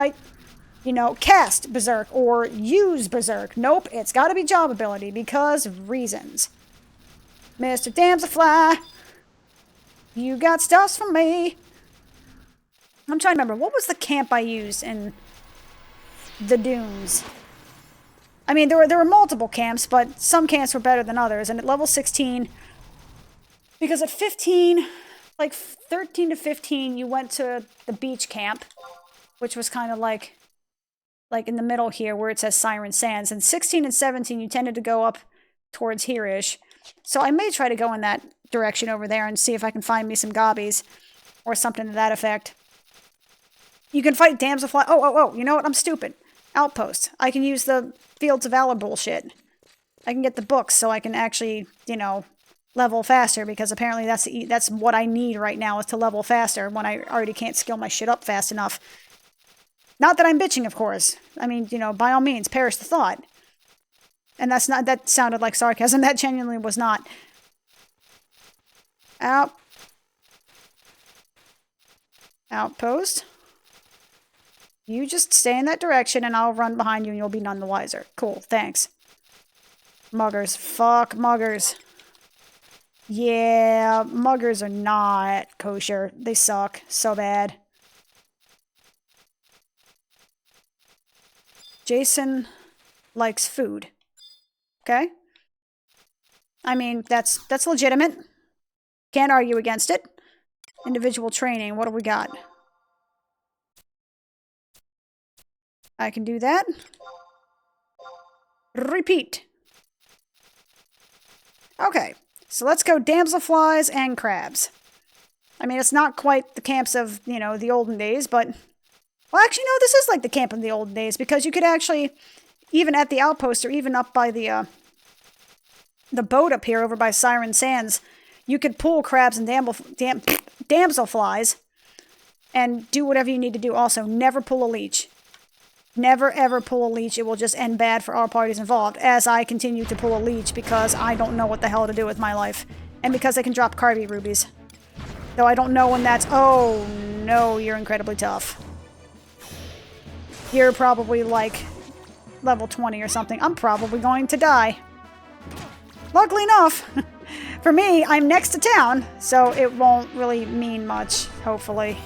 Like, you know, cast berserk or use berserk. Nope, it's got to be job ability because of reasons. Mr. Damselfly, you got stuff for me. I'm trying to remember, what was the camp I used in the dunes? I mean, there were multiple camps, but some camps were better than others. And at level 16, because at 15, like 13 to 15, you went to the beach camp, which was kind of like in the middle here where it says Siren Sands. And 16 and 17, you tended to go up towards here-ish. So I may try to go in that direction over there and see if I can find me some gobbies or something to that effect. You can fight Damselfly. Oh, you know what? I'm stupid. Outpost. I can use the Fields of Valor bullshit. I can get the books so I can actually, you know, level faster, because apparently that's what I need right now, is to level faster when I already can't skill my shit up fast enough. Not that I'm bitching, of course. I mean, you know, by all means, perish the thought. And that sounded like sarcasm. That genuinely was not. Outpost. You just stay in that direction and I'll run behind you and you'll be none the wiser. Cool, thanks. Muggers. Fuck muggers. Yeah, muggers are not kosher. They suck so bad. Jason likes food. Okay? I mean, that's legitimate. Can't argue against it. Individual training. What do we got? I can do that. Repeat. Okay, so let's go damselflies and crabs. I mean, it's not quite the camps of, you know, the olden days, but... Well, actually, no, this is like the camp of the olden days, because you could actually, even at the outpost, or even up by the boat up here over by Siren Sands, you could pull crabs and damselflies and do whatever you need to do. Also, never pull a leech. Never, ever pull a leech. It will just end bad for all parties involved, as I continue to pull a leech because I don't know what the hell to do with my life. And because I can drop Carby rubies. Though I don't know when that's... Oh, no, you're incredibly tough. You're probably, like, level 20 or something. I'm probably going to die. Luckily enough, for me, I'm next to town, so it won't really mean much, hopefully.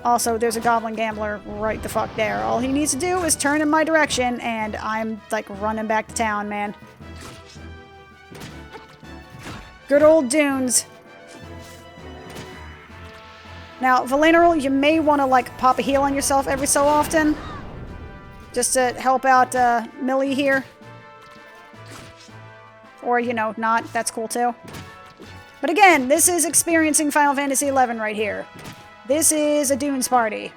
Also, there's a goblin gambler right the fuck there. All he needs to do is turn in my direction, and I'm, like, running back to town, man. Good old dunes. Now, Valeneral, you may want to, like, pop a heal on yourself every so often. Just to help out, Millie here. Or, you know, not. That's cool, too. But again, this is experiencing Final Fantasy XI right here. This is a Dunes party.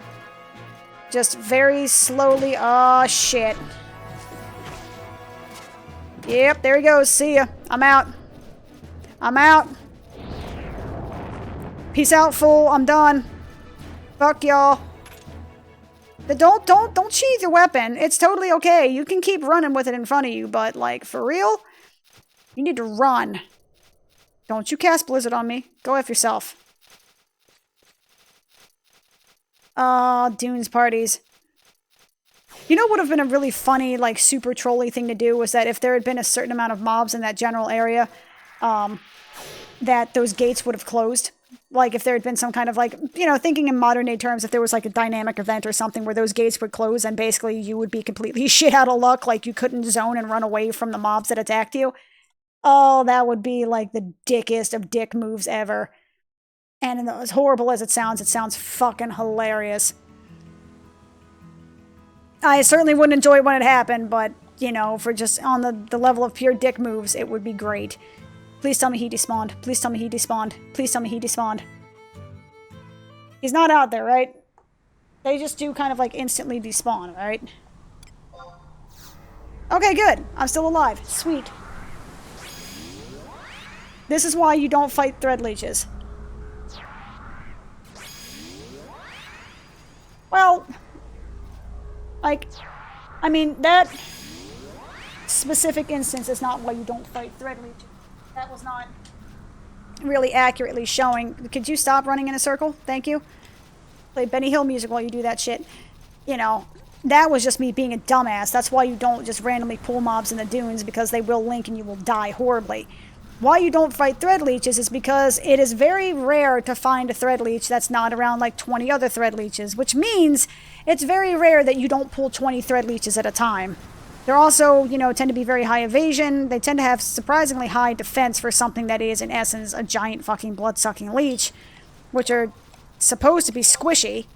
Just very slowly... Oh, shit. Yep, there he goes. See ya. I'm out. I'm out. Peace out, fool. I'm done. Fuck y'all. Don't sheath your weapon. It's totally okay. You can keep running with it in front of you, but, like, for real? You need to run. Don't you cast Blizzard on me. Go F yourself. Dunes parties. You know what would have been a really funny, like, super trolly thing to do was that if there had been a certain amount of mobs in that general area, that those gates would have closed. Like, if there had been some kind of, like, you know, thinking in modern day terms, if there was, like, a dynamic event or something where those gates would close and basically you would be completely shit out of luck, like you couldn't zone and run away from the mobs that attacked you. Oh, that would be, like, the dickest of dick moves ever. And as horrible as it sounds fucking hilarious. I certainly wouldn't enjoy it when it happened, but, you know, for just on the level of pure dick moves, it would be great. Please tell me he despawned. Please tell me he despawned. Please tell me he despawned. He's not out there, right? They just do kind of like instantly despawn, right? Okay, good. I'm still alive. Sweet. This is why you don't fight thread leeches. Well, like, I mean, that specific instance is not why you don't fight thread leeches. That was not really accurately showing. Could you stop running in a circle? Thank you. Play Benny Hill music while you do that shit. you know, that was just me being a dumbass. That's why you don't just randomly pull mobs in the dunes, because they will link and you will die horribly. Why you don't fight thread leeches is because it is very rare to find a thread leech that's not around like 20 other thread leeches, which means it's very rare that you don't pull 20 thread leeches at a time. They're also, you know, tend to be very high evasion. They tend to have surprisingly high defense for something that is, in essence, a giant fucking blood-sucking leech, which are supposed to be squishy.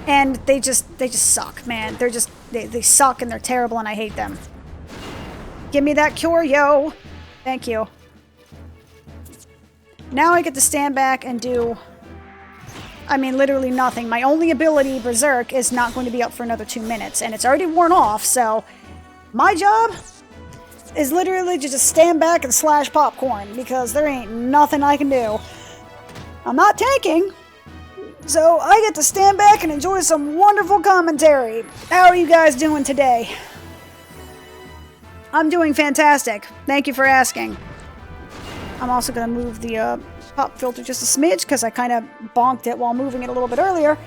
And they just suck, man. They suck and they're terrible and I hate them. Give me that cure, yo! Thank you. Now I get to stand back and do, I mean, literally nothing. My only ability, Berserk, is not going to be up for another 2 minutes, and it's already worn off, so my job is literally to just stand back and slash popcorn, because there ain't nothing I can do. I'm not tanking, so I get to stand back and enjoy some wonderful commentary. How are you guys doing today? I'm doing fantastic. Thank you for asking. I'm also going to move the pop filter just a smidge, because I kind of bonked it while moving it a little bit earlier.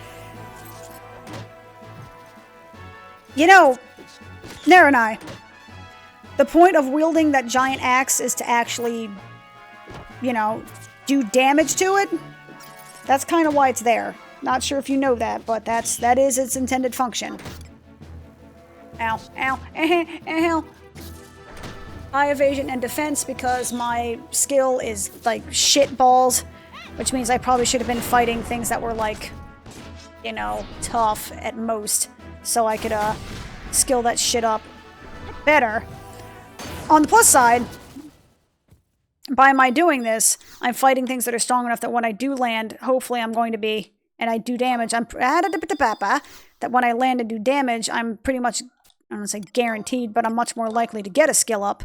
You know, Nara and I, the point of wielding that giant axe is to actually, you know, do damage to it. That's kind of why it's there. Not sure if you know that, but that is its intended function. Ow, ow, ow. High evasion and defense, because my skill is like shit balls, which means I probably should have been fighting things that were like, you know, tough at most, so I could skill that shit up better. On the plus side, by my doing this, I'm fighting things that are strong enough that when I do land, hopefully I'm going to be, and I do damage, that when I land and do damage, I'm pretty much, I don't want to say guaranteed, but I'm much more likely to get a skill up,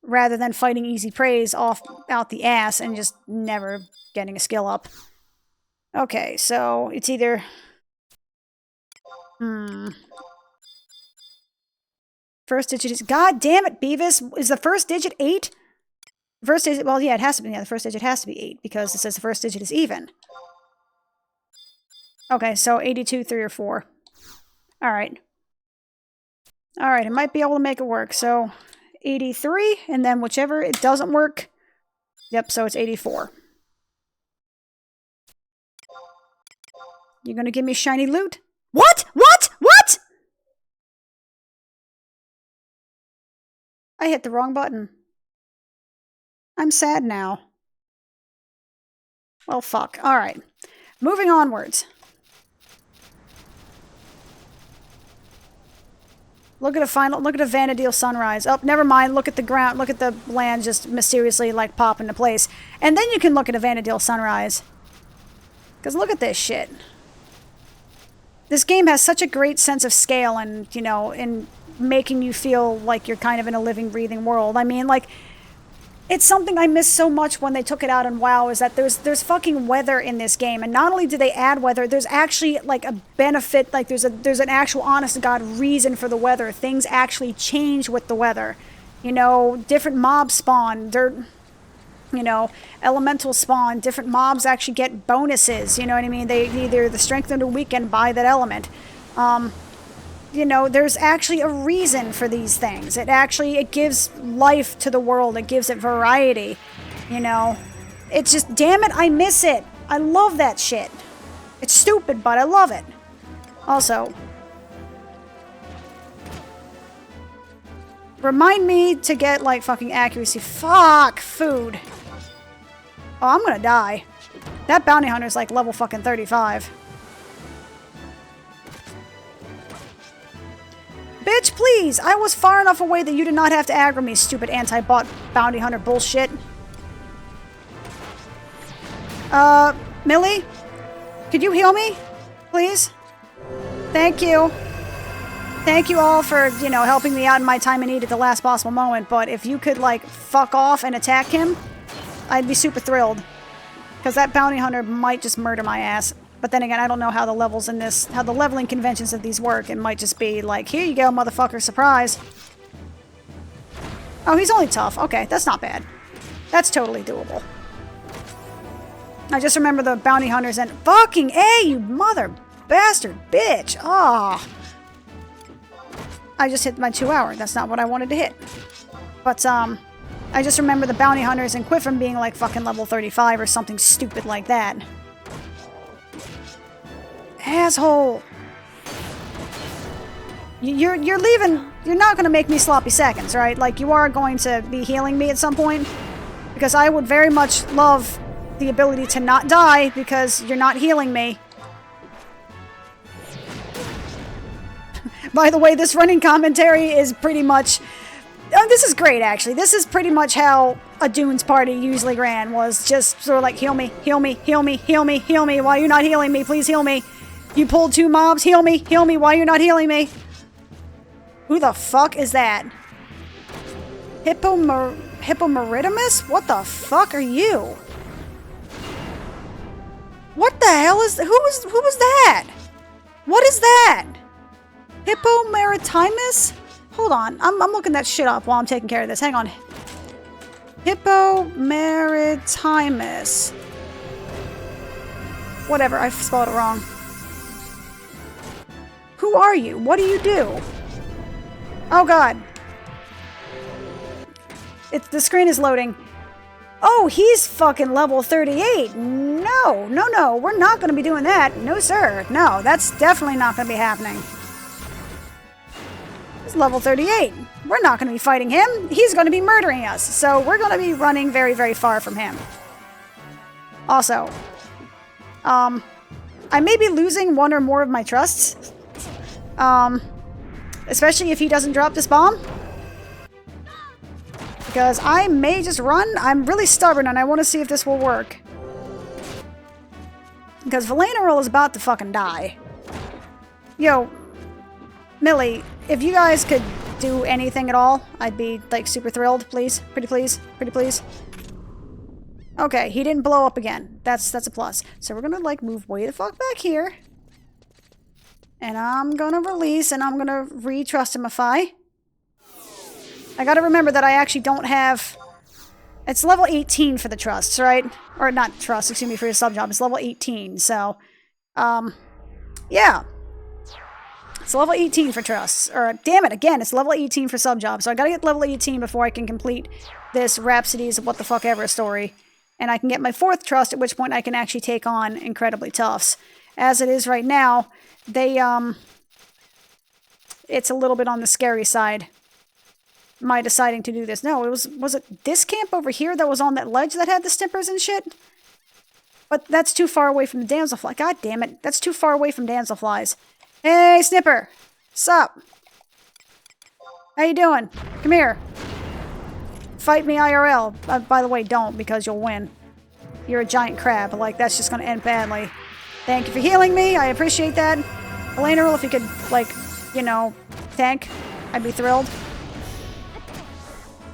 rather than fighting easy preys out the ass and just never getting a skill up. Okay, so it's either... First digit is... God damn it, Beavis! Is the first digit 8? First digit... Well, yeah, it has to be. Yeah, the first digit has to be 8, because it says the first digit is even. Okay, so 82, 3, or 4. Alright. Alright, I might be able to make it work, so... 83, and then whichever it doesn't work... Yep, so it's 84. You're gonna give me shiny loot? What? What? What? I hit the wrong button. I'm sad now. Well, fuck. Alright. Moving onwards. Look at a Vanadil sunrise. Oh, never mind. Look at the ground. Look at the land just mysteriously, like, pop into place. And then you can look at a Vanadil sunrise. Because look at this shit. This game has such a great sense of scale and, you know, in making you feel like you're kind of in a living, breathing world. I mean, like, it's something I miss so much when they took it out on WoW, is that there's fucking weather in this game. And not only do they add weather, there's actually, like, a benefit, like, there's an actual, honest-to-God reason for the weather. Things actually change with the weather. You know, different mobs spawn, you know, elemental spawn, different mobs actually get bonuses, you know what I mean? They either the strengthened or weakened by that element. You know, there's actually a reason for these things. It gives life to the world. It gives it variety, you know. It's just, damn it, I miss it. I love that shit. It's stupid, but I love it. Also, remind me to get, like, fucking accuracy. Fuck, food. Oh, I'm gonna die. That bounty hunter's like level fucking 35. Bitch, please! I was far enough away that you did not have to aggro me, stupid anti-bot bounty hunter bullshit. Millie? Could you heal me? Please? Thank you. Thank you all for, you know, helping me out in my time of need at the last possible moment, but if you could, like, fuck off and attack him, I'd be super thrilled. Because that bounty hunter might just murder my ass. But then again, I don't know how the levels in this, how the leveling conventions of these work. It might just be like, here you go, motherfucker, surprise. Oh, he's only tough. Okay, that's not bad. That's totally doable. I just remember the bounty hunters and fucking A, you mother bastard bitch. Ah. I just hit my 2 hour. That's not what I wanted to hit. But, I just remember the bounty hunters and quit from being like fucking level 35 or something stupid like that. Asshole. You're leaving. You're not going to make me sloppy seconds, right? Like, you are going to be healing me at some point. Because I would very much love the ability to not die because you're not healing me. By the way, this running commentary is pretty much... Oh, this is great, actually. This is pretty much how a Dunes party usually ran, was just sort of like, heal me, heal me, heal me, heal me, heal me. Why you're not healing me? Please heal me. You pulled 2 mobs. Heal me, heal me. Why you're not healing me? Who the fuck is that? Hippomeridamus? What the fuck are you? What the hell is... Who was that? What is that? Hippomeritimus? Hold on. I'm looking that shit up while I'm taking care of this. Hang on. Hippomeritimus. Whatever. I spelled it wrong. Who are you? What do you do? Oh, God. The screen is loading. Oh, he's fucking level 38. No, no, no. We're not going to be doing that. No, sir. No, that's definitely not going to be happening. He's level 38. We're not going to be fighting him. He's going to be murdering us. So we're going to be running very, very far from him. Also, I may be losing one or more of my trusts. Especially if he doesn't drop this bomb. Because I may just run. I'm really stubborn and I want to see if this will work. Because Valanaril is about to fucking die. Yo, Millie, if you guys could do anything at all, I'd be, like, super thrilled. Please. Pretty please. Pretty please. Okay, he didn't blow up again. That's a plus. So we're gonna, like, move way the fuck back here. And I'm gonna release and I'm gonna re-trustimify. I gotta remember that I actually don't have... It's level 18 for the trusts, right? Or not trust, excuse me, for your sub-job. It's level 18, so... yeah. It's level 18 for trusts. Or, damn it, again, it's level 18 for sub-job. So I gotta get level 18 before I can complete this Rhapsodies of What the Fuck Ever story. And I can get my 4th trust, at which point I can actually take on Incredibly Toughs. As it is right now, they, it's a little bit on the scary side. My deciding to do this. No, it was it this camp over here that was on that ledge that had the snippers and shit? But that's too far away from the damselfly. God damn it. That's too far away from damselflies. Hey, Snipper. Sup? How you doing? Come here. Fight me IRL. By the way, don't, because you'll win. You're a giant crab. Like, that's just gonna end badly. Thank you for healing me. I appreciate that. Elena, if you could, like, you know, tank, I'd be thrilled.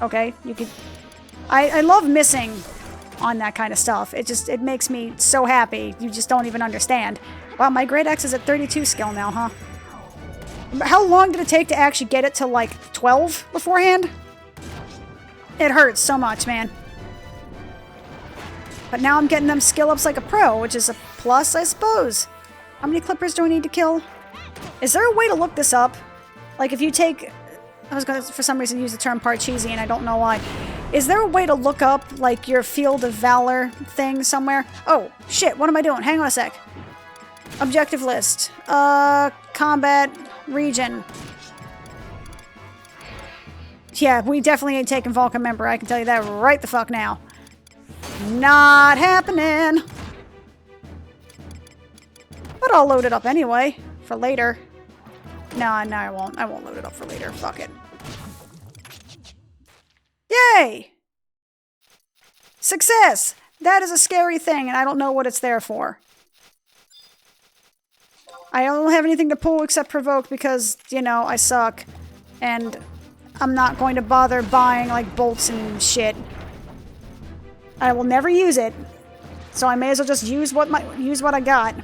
Okay, you could... I love missing on that kind of stuff. It makes me so happy. You just don't even understand. Wow, my Great Axe is at 32 skill now, huh? How long did it take to actually get it to, like, 12 beforehand? It hurts so much, man. But now I'm getting them skill ups like a pro, which is a plus, I suppose. How many clippers do I need to kill? Is there a way to look this up? Like, if you take... I was going to, for some reason, use the term Parcheesi, and I don't know why. Is there a way to look up, like, your Field of Valor thing somewhere? Oh, shit, what am I doing? Hang on a sec. Objective list. Combat region. Yeah, we definitely ain't taking Vulcan member, I can tell you that right the fuck now. Not happening! But I'll load it up anyway, for later. No, I won't. I won't load it up for later. Fuck it. Yay! Success! That is a scary thing, and I don't know what it's there for. I don't have anything to pull except Provoke because, you know, I suck. And I'm not going to bother buying, like, bolts and shit. I will never use it. So I may as well just use what I got.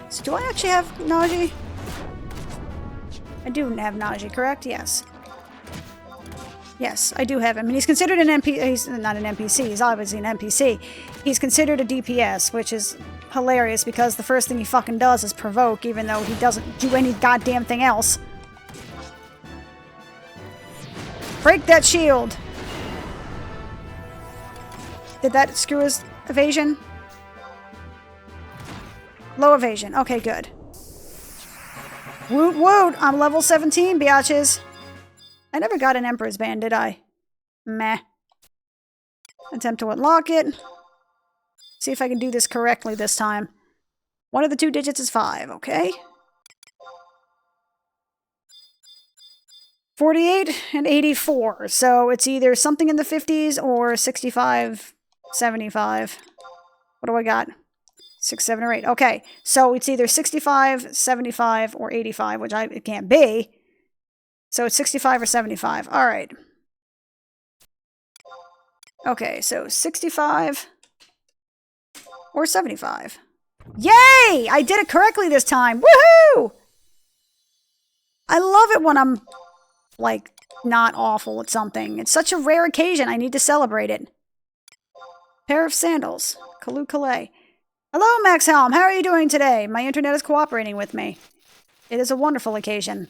So do I actually have Najee? I do have Najee, correct? Yes. Yes, I do have him. And he's considered an NPC. He's not an NPC. He's obviously an NPC. he's considered a DPS, which is hilarious because the first thing he fucking does is provoke, even though he doesn't do any goddamn thing else. Break that shield! Did that screw his evasion? Low evasion. Okay, good. Woot woot! I'm level 17, biatches. I never got an Emperor's Band, did I? Meh. Attempt to unlock it. See if I can do this correctly this time. One of the two digits is 5, okay? 48 and 84. So it's either something in the 50s or 65, 75. What do I got? 6, 7, or 8. Okay, so it's either 65, 75, or 85, which it can't be. So it's 65 or 75. All right. Okay, so 65 or 75. Yay! I did it correctly this time. Woohoo! I love it when I'm, like, not awful at something. It's such a rare occasion. I need to celebrate it. Pair of sandals. Kalu Kalay. Hello, Max Helm. How are you doing today? My internet is cooperating with me. It is a wonderful occasion.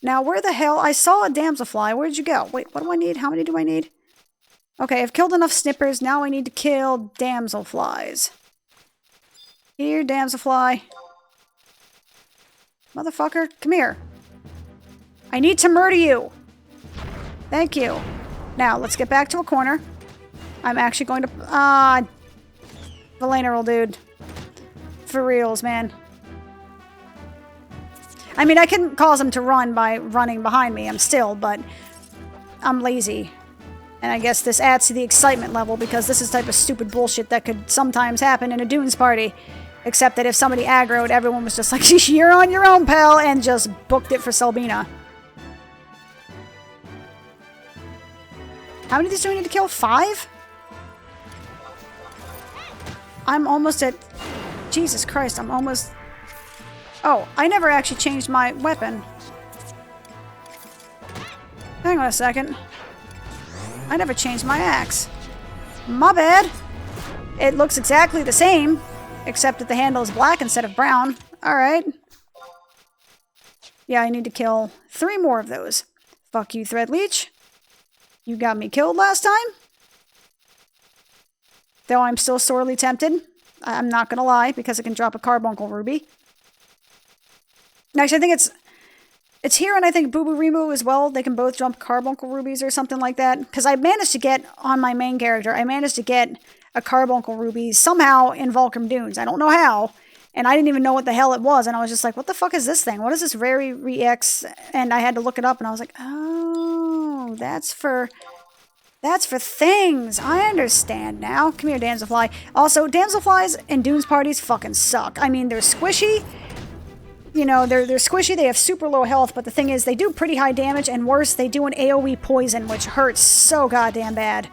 Now, where the hell? I saw a damselfly. Where did you go? Wait, what do I need? How many do I need? Okay, I've killed enough snippers. Now I need to kill damselflies. Here, damselfly. Motherfucker, come here. I need to murder you. Thank you. Now, let's get back to a corner. I'm actually going to... Valena, dude. For reals, man. I mean, I can cause him to run by running behind me. but I'm lazy. And I guess this adds to the excitement level because this is the type of stupid bullshit that could sometimes happen in a Dunes party. Except that if somebody aggroed, everyone was just like, you're on your own, pal, and just booked it for Selbina. How many of these do we need to kill? 5? I'm almost at... Jesus Christ, I'm almost... Oh, I never actually changed my weapon. Hang on a second. I never changed my axe. My bad. It looks exactly the same, except that the handle is black instead of brown. Alright. Yeah, I need to kill 3 more of those. Fuck you, Thread Leech. You got me killed last time. Though I'm still sorely tempted. I'm not gonna lie, because it can drop a carbuncle ruby. Actually, I think it's here, and I think Boo Boo Remu as well. They can both jump carbuncle rubies or something like that. Because I managed to get, on my main character, I managed to get a carbuncle ruby somehow in Volcrum Dunes. I don't know how. And I didn't even know what the hell it was. And I was just like, what the fuck is this thing? What is this Rary Re-X? And I had to look it up, and I was like, oh, that's for things. I understand now. Come here, damselfly. Also, damselflies in Dunes parties fucking suck. I mean, they're squishy. You know, they're squishy, they have super low health, but the thing is, they do pretty high damage, and worse, they do an AoE poison, which hurts so goddamn bad.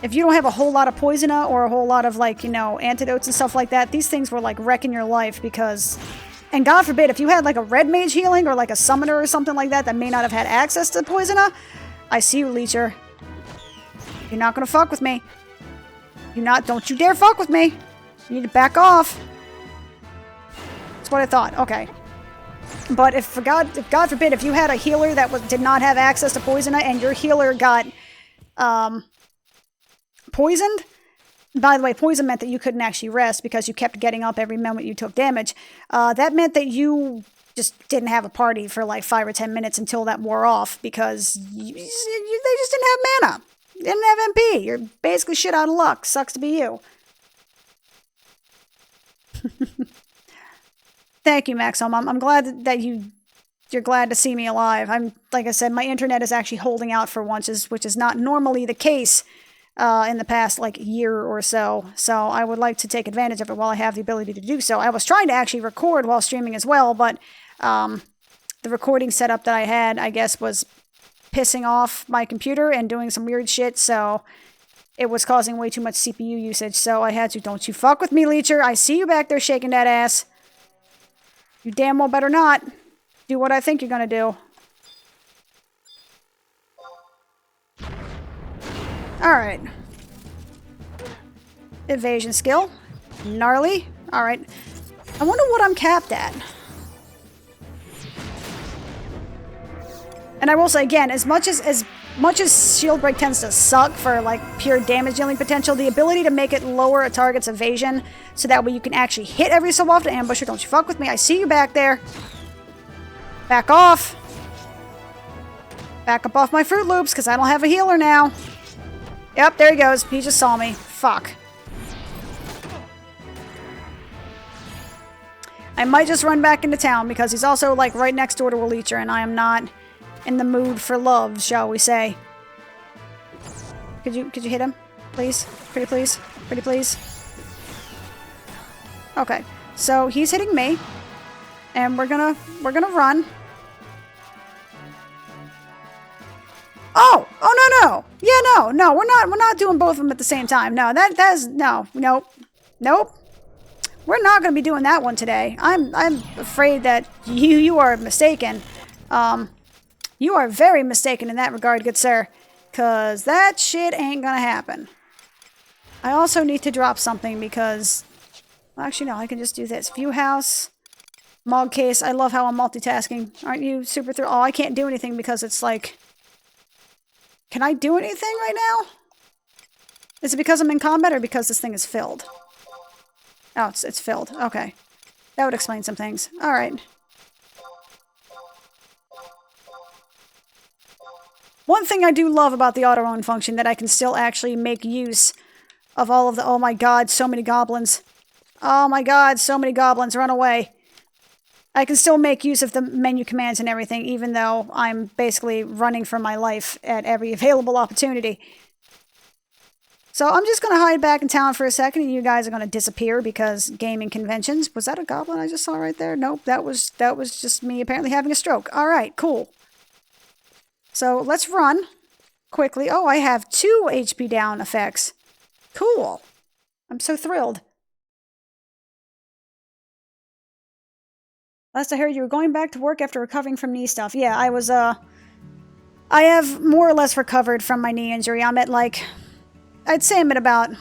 If you don't have a whole lot of poisona, or a whole lot of, like, you know, antidotes and stuff like that, these things were, like, wrecking your life, because... And God forbid, if you had, like, a red mage healing, or, like, a summoner or something like that may not have had access to poisona, I see you, Leecher. You're not gonna fuck with me. Don't you dare fuck with me! You need to back off. That's what I thought. Okay. But if God forbid, if you had a healer that did not have access to poisona and your healer got poisoned, by the way, poison meant that you couldn't actually rest because you kept getting up every moment you took damage. That meant that you just didn't have a party for like 5 or 10 minutes until that wore off because they just didn't have mana. You didn't have MP. You're basically shit out of luck. Sucks to be you. Thank you, Maxim. I'm glad that you're glad to see me alive. Like I said, my internet is actually holding out for once, which is not normally the case in the past, like, year or so. So I would like to take advantage of it while I have the ability to do so. I was trying to actually record while streaming as well, but the recording setup that I had, I guess, was pissing off my computer and doing some weird shit, so it was causing way too much CPU usage, so I had to. Don't you fuck with me, Leecher. I see you back there shaking that ass. You damn well better not do what I think you're gonna do. Alright. evasion skill. Gnarly. Alright. I wonder what I'm capped at. And I will say again, as much as shield break tends to suck for like pure damage dealing potential, the ability to make it lower a target's evasion so that way you can actually hit every so often. Ambusher, don't you fuck with me. I see you back there. Back off. Back up off my Fruit Loops because I don't have a healer now. Yep, there he goes. He just saw me. Fuck. I might just run back into town because he's also like right next door to a leecher and I am not in the mood for love, shall we say. Could you hit him? Please? Pretty please? Pretty please? Okay. So he's hitting me. And we're gonna run. Oh! Oh no no! Yeah, no, we're not doing both of them at the same time. No, that's no, nope. Nope. We're not gonna be doing that one today. I'm afraid that you are mistaken. You are very mistaken in that regard, good sir. 'Cause that shit ain't gonna happen. I also need to drop something because... Well, actually, no, I can just do this. View house. Mog case. I love how I'm multitasking. Aren't you super thrilled? Oh, I can't do anything because it's like... Can I do anything right now? Is it because I'm in combat or because this thing is filled? Oh, it's filled. Okay. That would explain some things. Alright. One thing I do love about the auto-run function that I can still actually make use of all of the... Oh my god, so many goblins. Oh my god, so many goblins. Run away. I can still make use of the menu commands and everything, even though I'm basically running for my life at every available opportunity. So I'm just going to hide back in town for a second, and you guys are going to disappear because gaming conventions... Was that a goblin I just saw right there? Nope, that was just me apparently having a stroke. Alright, cool. So let's run quickly. Oh, I have 2 HP down effects. Cool. I'm so thrilled. Last I heard, you were going back to work after recovering from knee stuff. Yeah, I was, I have more or less recovered from my knee injury. I'm at, like... I'd say I'm at about...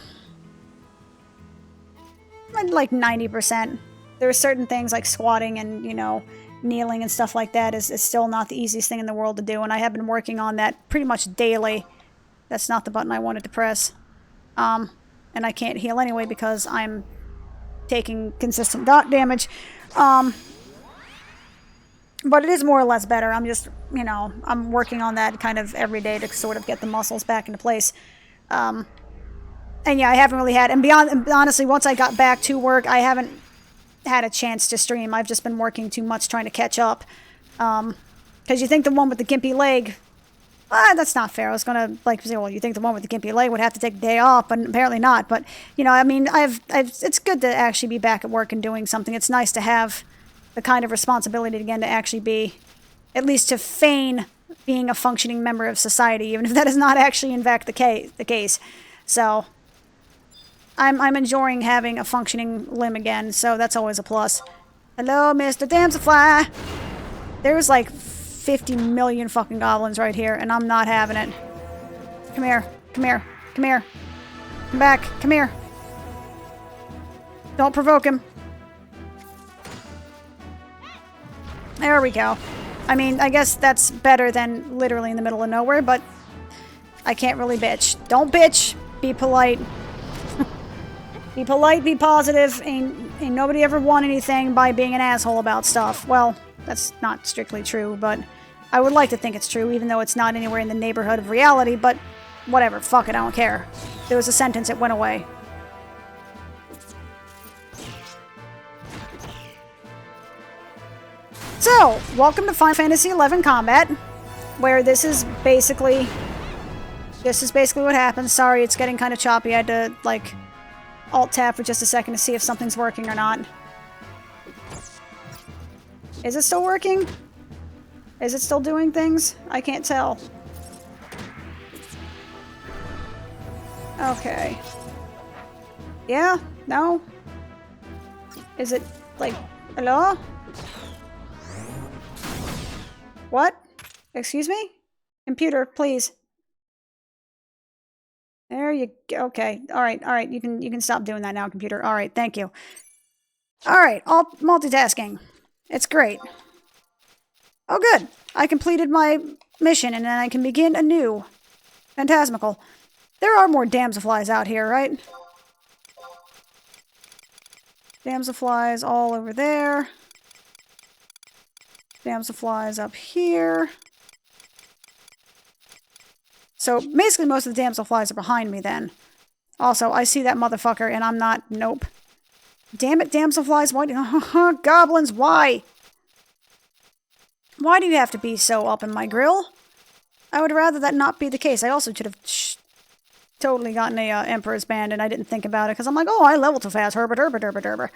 like 90%. There are certain things like squatting and, you know, kneeling and stuff like that is still not the easiest thing in the world to do, and I have been working on that pretty much daily. That's not the button I wanted to press. And I can't heal anyway because I'm taking consistent dot damage. But it is more or less better. I'm just, you know, I'm working on that kind of every day to sort of get the muscles back into place. And yeah, I haven't really had, and honestly, once I got back to work, I haven't had a chance to stream. I've just been working too much trying to catch up. Because you think the one with the gimpy leg, that's not fair. I was going to, like, say, well, you think the one with the gimpy leg would have to take a day off, but apparently not. But, you know, I mean, it's good to actually be back at work and doing something. It's nice to have the kind of responsibility, again, to actually be, at least to feign being a functioning member of society, even if that is not actually, in fact, the case. So, I'm enjoying having a functioning limb again, so that's always a plus. Hello, Mr. Damselfly! There's like 50 million fucking goblins right here, and I'm not having it. Come here. Come here. Come here. Come back. Come here. Don't provoke him. There we go. I mean, I guess that's better than literally in the middle of nowhere, but I can't really bitch. Don't bitch. Be polite. Be polite, be positive. Ain't nobody ever won anything by being an asshole about stuff. Well, that's not strictly true, but I would like to think it's true, even though it's not anywhere in the neighborhood of reality, but whatever. Fuck it, I don't care. There was a sentence, it went away. So, welcome to Final Fantasy XI Combat, where this is basically what happens. Sorry, it's getting kind of choppy. I had to, like, alt-tab for just a second to see if something's working or not. Is it still working? Is it still doing things? I can't tell. Okay. Yeah? No? Is it, like, hello? What? Excuse me? Computer, please. There you go. Okay. All right. You can stop doing that now, computer. All right. Thank you. All right. All multitasking. It's great. Oh, good. I completed my mission, and then I can begin anew. Phantasmical. There are more damselflies out here, right? Damselflies all over there. Damselflies up here. So, basically most of the damselflies are behind me then. Also, I see that motherfucker, and I'm not... Nope. Damn it, damselflies, why do... Goblins, why? Why do you have to be so up in my grill? I would rather that not be the case. I also should have totally gotten a Emperor's Band, and I didn't think about it, because I'm like, oh, I level too fast, herba.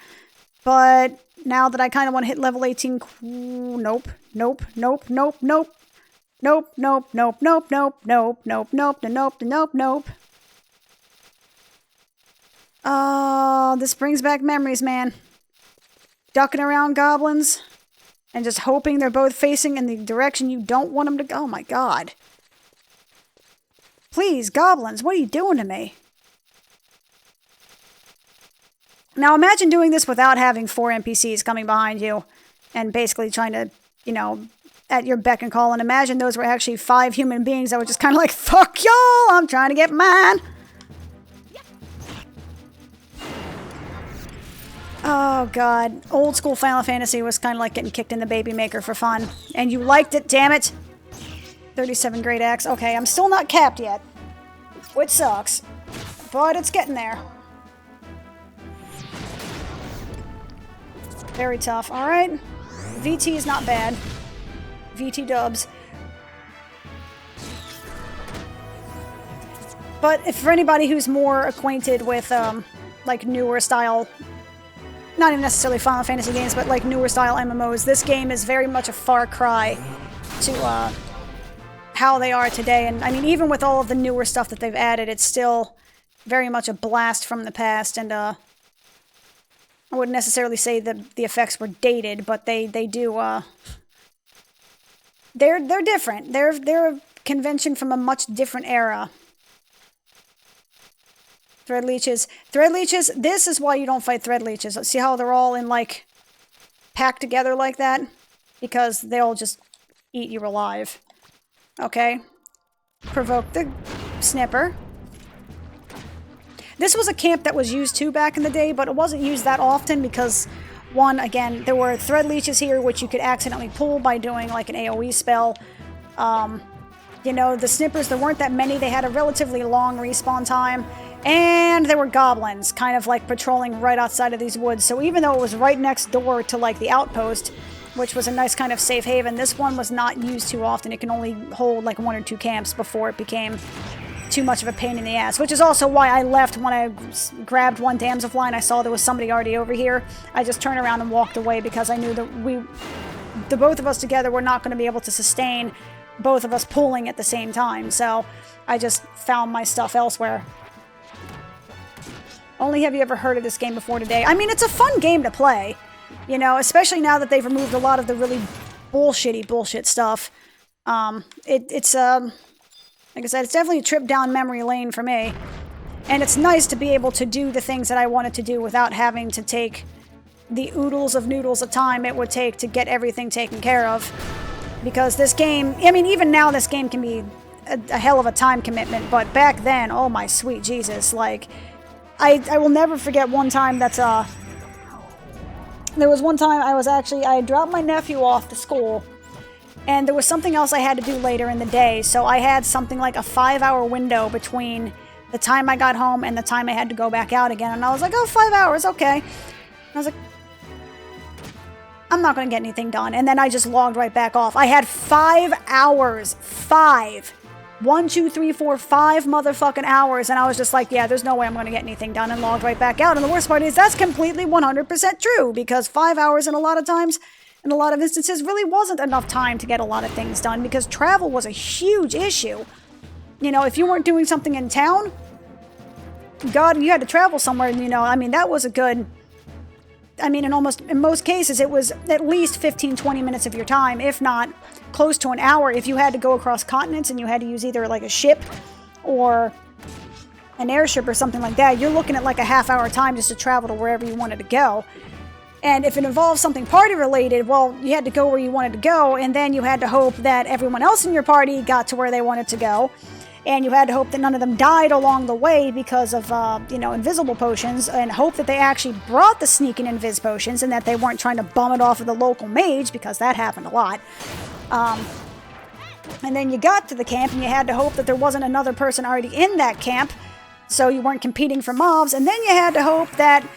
But now that I kind of want to hit level 18, nope. Oh, this brings back memories, man. Ducking around goblins and just hoping they're both facing in the direction you don't want them to go. Oh my god. Please, goblins, what are you doing to me? Now imagine doing this without having 4 NPCs coming behind you and basically trying to, you know, at your beck and call. And imagine those were actually 5 human beings that were just kind of like, fuck y'all, I'm trying to get mine. Oh god, old school Final Fantasy was kind of like getting kicked in the baby maker for fun. And you liked it, damn it! 37 Great Axe. Okay, I'm still not capped yet. Which sucks. But it's getting there. Very tough. Alright. VT is not bad. VT dubs. But if for anybody who's more acquainted with, like, newer style... Not even necessarily Final Fantasy games, but like newer style MMOs. This game is very much a far cry to how they are today. And I mean, even with all of the newer stuff that they've added, it's still very much a blast from the past. And I wouldn't necessarily say that the effects were dated, but they do. They're different. They're a convention from a much different era. Thread leeches. Thread leeches, this is why you don't fight thread leeches. See how they're all in, like, packed together like that? Because they'll just eat you alive. Okay. Provoke the snipper. This was a camp that was used too back in the day, but it wasn't used that often because, one, again, there were thread leeches here which you could accidentally pull by doing, like, an AoE spell. You know, the snippers, there weren't that many. They had a relatively long respawn time. And there were goblins kind of like patrolling right outside of these woods. So even though it was right next door to like the outpost, which was a nice kind of safe haven, this one was not used too often. It can only hold like 1 or 2 camps before it became too much of a pain in the ass. Which is also why I left when I grabbed one damselfly and I saw there was somebody already over here. I just turned around and walked away because I knew that the both of us together were not going to be able to sustain both of us pulling at the same time. So I just found my stuff elsewhere. Only have you ever heard of this game before today? I mean, it's a fun game to play, you know, especially now that they've removed a lot of the really bullshit stuff. It's like I said, it's definitely a trip down memory lane for me. And it's nice to be able to do the things that I wanted to do without having to take the oodles of noodles of time it would take to get everything taken care of. Because this game, I mean, even now this game can be a hell of a time commitment, but back then, oh my sweet Jesus, like... I will never forget one time that's, there was one time I dropped my nephew off to school, and there was something else I had to do later in the day, so I had something like a 5-hour window between the time I got home and the time I had to go back out again, and I was like, oh, 5 hours, okay. And I was like, I'm not going to get anything done, and then I just logged right back off. I had 5 hours, 5 motherfucking hours, and I was just like, yeah, there's no way I'm going to get anything done, and logged right back out. And the worst part is that's completely 100% true, because 5 hours in a lot of times, in a lot of instances, really wasn't enough time to get a lot of things done, because travel was a huge issue. You know, if you weren't doing something in town, God, you had to travel somewhere, and, you know, I mean, that was a good... I mean, in most cases, it was at least 15-20 minutes of your time, if not close to an hour, if you had to go across continents and you had to use either like a ship or an airship or something like that, you're looking at like a half-hour time just to travel to wherever you wanted to go. And if it involves something party-related, well, you had to go where you wanted to go, and then you had to hope that everyone else in your party got to where they wanted to go. And you had to hope that none of them died along the way because of, invisible potions, and hope that they actually brought the sneaking invis potions and that they weren't trying to bum it off of the local mage, because that happened a lot. And then you got to the camp, and you had to hope that there wasn't another person already in that camp, so you weren't competing for mobs. And then you had to hope that,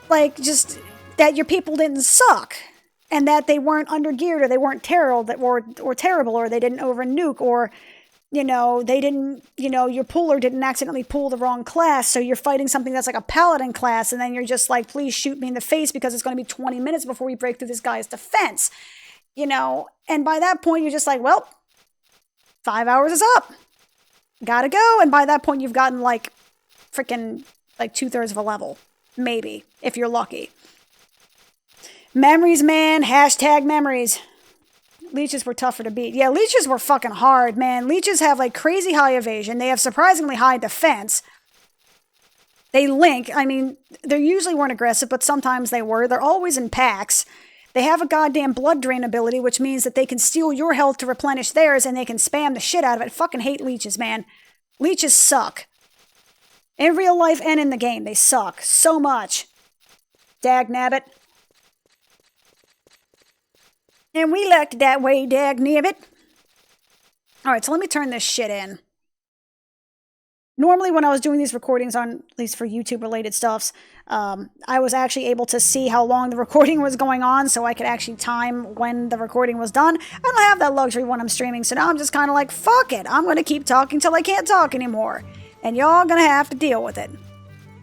that your people didn't suck, and that they weren't undergeared, or they weren't terrible, or they didn't over-nuke, or, they didn't, your puller didn't accidentally pull the wrong class, so you're fighting something that's like a paladin class, and then you're just like, please shoot me in the face because it's going to be 20 minutes before we break through this guy's defense, and by that point, you're just like, well, 5 hours is up. Gotta go, and by that point, you've gotten, freaking, 2/3 of a level. Maybe, if you're lucky. Memories, man. Hashtag memories. Leeches were tougher to beat. Yeah, leeches were fucking hard, man. Leeches have, crazy high evasion. They have surprisingly high defense. They link. I mean, they usually weren't aggressive, but sometimes they were. They're always in packs. They have a goddamn blood drain ability, which means that they can steal your health to replenish theirs, and they can spam the shit out of it. Fucking hate leeches, man. Leeches suck. In real life and in the game, they suck so much. Dag nabbit. And we liked it that way, dag nabbit. Alright, so let me turn this shit in. Normally, when I was doing these recordings on, at least for YouTube-related stuffs, I was actually able to see how long the recording was going on, so I could actually time when the recording was done. I don't have that luxury when I'm streaming, so now I'm just kind of like, fuck it, I'm going to keep talking till I can't talk anymore. And y'all going to have to deal with it.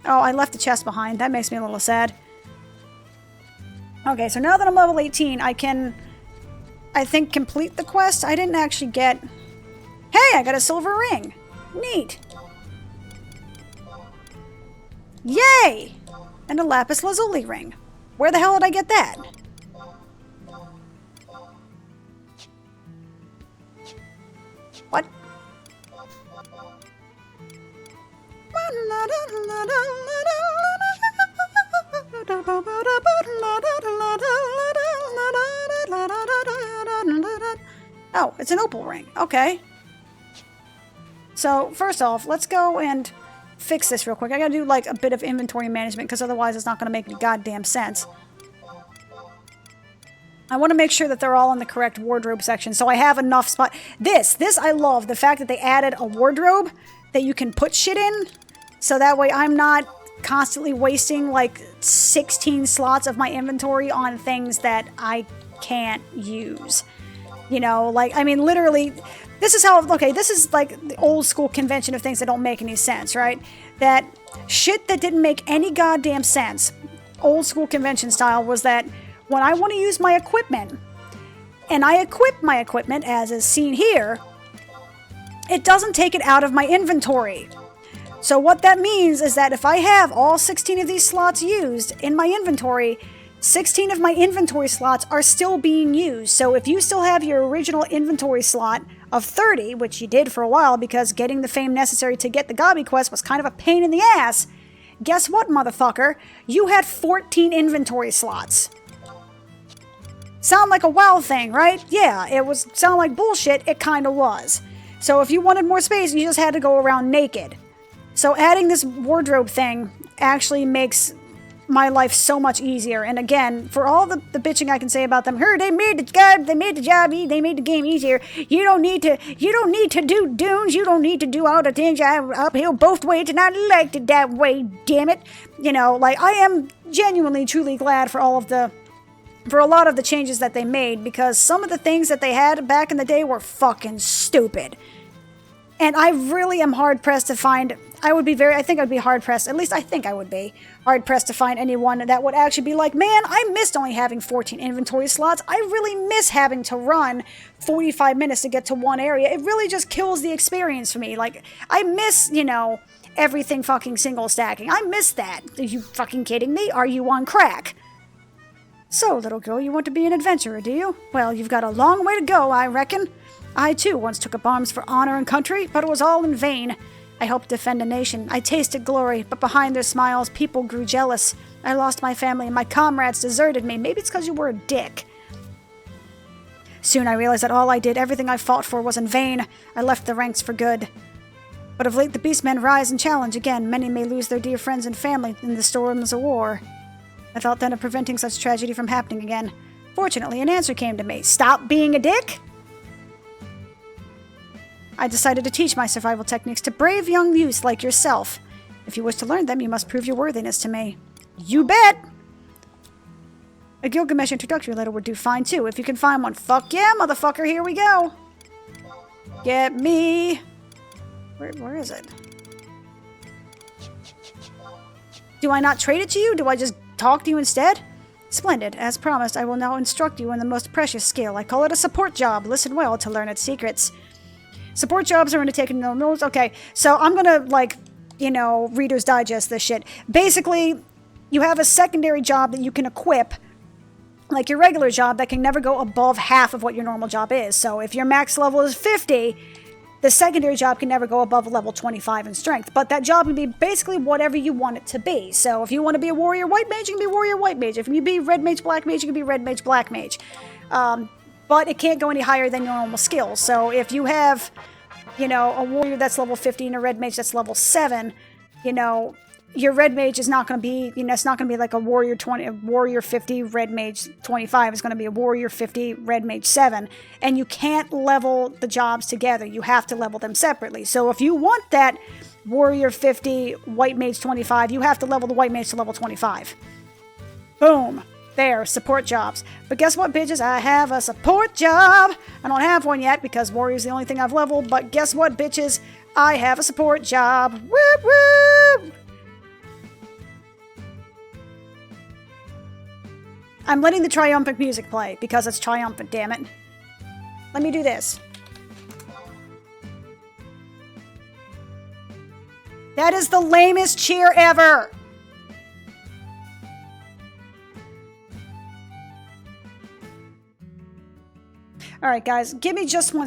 Oh, I left the chest behind. That makes me a little sad. Okay, so now that I'm level 18, I can, I think, complete the quest. I didn't actually get... Hey, I got a silver ring. Neat. Yay! And a lapis lazuli ring. Where the hell did I get that? What? Oh, it's an opal ring. Okay. So, first off, let's go and fix this real quick. I gotta do, a bit of inventory management, because otherwise it's not gonna make any goddamn sense. I want to make sure that they're all in the correct wardrobe section, so I have enough spot. This I love. The fact that they added a wardrobe that you can put shit in, so that way I'm not constantly wasting, 16 slots of my inventory on things that I can't use. Literally... This is how, this is the old school convention of things that don't make any sense, right? That shit that didn't make any goddamn sense, old school convention style, was that when I want to use my equipment, and I equip my equipment, as is seen here, it doesn't take it out of my inventory. So what that means is that if I have all 16 of these slots used in my inventory, 16 of my inventory slots are still being used. So if you still have your original inventory slot of 30, which you did for a while because getting the fame necessary to get the Gobby quest was kind of a pain in the ass, guess what, motherfucker? You had 14 inventory slots. Sound like a WoW thing, right? Yeah, it was sound like bullshit. It kind of was. So if you wanted more space, you just had to go around naked. So adding this wardrobe thing actually makes my life so much easier. And again, for all the bitching I can say about them, they made the job, they made the game easier. You don't need to do dunes, you don't need to do all the things uphill both ways, and I liked it that way, damn it. I am genuinely, truly glad for a lot of the changes that they made, because some of the things that they had back in the day were fucking stupid. And I really am hard-pressed to find... I think I'd be hard-pressed, at least I think I would be, hard-pressed to find anyone that would actually be like, man, I missed only having 14 inventory slots. I really miss having to run 45 minutes to get to one area. It really just kills the experience for me. I miss, everything fucking single stacking. I miss that. Are you fucking kidding me? Are you on crack? So, little girl, you want to be an adventurer, do you? Well, you've got a long way to go, I reckon. I, too, once took up arms for honor and country, but it was all in vain. I helped defend a nation. I tasted glory, but behind their smiles, people grew jealous. I lost my family, and my comrades deserted me. Maybe it's because you were a dick. Soon I realized that all I did, everything I fought for, was in vain. I left the ranks for good. But of late the beastmen rise and challenge again. Many may lose their dear friends and family in the storms of war. I thought then of preventing such tragedy from happening again. Fortunately, an answer came to me. Stop being a dick? I decided to teach my survival techniques to brave young youths like yourself. If you wish to learn them, you must prove your worthiness to me. You bet! A Gilgamesh introductory letter would do fine, too, if you can find one. Fuck yeah, motherfucker, here we go! Get me... Where is it? Do I not trade it to you? Do I just talk to you instead? Splendid. As promised, I will now instruct you in the most precious skill. I call it a support job. Listen well to learn its secrets. Support jobs are undertaken in the rules. Okay, so I'm gonna, like, you know, Reader's Digest this shit. Basically, you have a secondary job that you can equip, like your regular job, that can never go above half of what your normal job is. So if your max level is 50, the secondary job can never go above level 25 in strength. But that job can be basically whatever you want it to be. So if you want to be a warrior white mage, you can be warrior white mage. If you be red mage black mage, you can be red mage black mage. But it can't go any higher than your normal skills. So if you have, you know, a warrior that's level 50 and a red mage that's level 7, you know, your red mage is not going to be, you know, it's not going to be like a warrior 20, a warrior 50, red mage 25. It's going to be a warrior 50, red mage 7. And you can't level the jobs together. You have to level them separately. So if you want that warrior 50, white mage 25, you have to level the white mage to level 25. Boom. There, support jobs. But guess what, bitches? I have a support job. I don't have one yet because warrior's the only thing I've leveled. But guess what, bitches? I have a support job. Whoop, whoop. I'm letting the triumphant music play because it's triumphant, damn it. Let me do this. That is the lamest cheer ever. All right, guys, give me just one